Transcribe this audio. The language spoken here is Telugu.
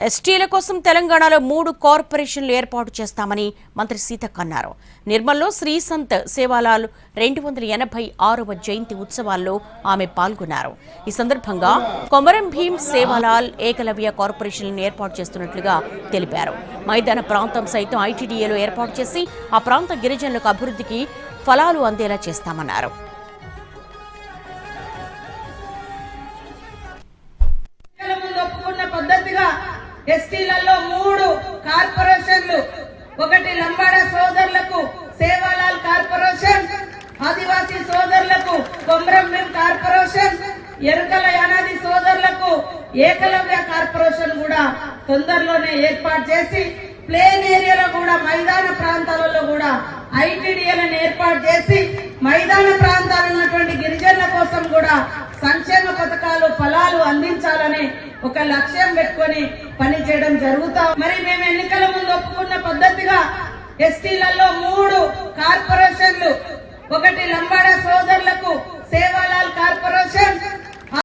ఎస్టీల కోసం తెలంగాణలో 3 కార్పొరేషన్లు ఏర్పాటు చేస్తామని మంత్రి సీతక్క అన్నారు. నిర్మల్లో శ్రీ సంత్ సేవాలాల్ 286వ జయంతి ఉత్సవాల్లో ఆమె పాల్గొన్నారు. ఈ సందర్భంగా కొమరం భీం సేవాలాల్ ఏకలవ్య కార్పొరేషన్లను ఏర్పాటు చేస్తున్నట్లుగా తెలిపారు. మైదాన ప్రాంతం సైతం ఐటీడీఏలో ఏర్పాటు చేసి ఆ ప్రాంత గిరిజనులకు అభివృద్ధికి ఫలాలు అందేలా చేస్తామన్నారు. ఎస్టీలలో 3 కార్పొరేషన్లు, ఒకటి లంబాడ సోదరులకు సేవాలాల్ కార్పొరేషన్, ఆదివాసీ సోదరులకు కొమరం భీం కార్పొరేషన్, ఎరుకల యానాది సోదరులకు ఏకలవ్య కార్పొరేషన్ కూడా తొందరలోనే ఏర్పాటు చేసి ప్లేన్ ఏరియాలో కూడా మైదాన ప్రాంతాలలో కూడా ఐటీడీఏలను ఏర్పాటు చేసి మైదాన ప్రాంతాలు ఉన్నటువంటి గిరిజనుల కోసం కూడా సంక్షేమ పథకాలు ఫలాలు అందించాలని ఒక లక్ష్యం పెట్టుకొని పని చేయడం జరుగుతా. మరి మేము ఎన్నికల ముందు ఒప్పుకున్న పద్ధతిగా ఎస్టీలలో 3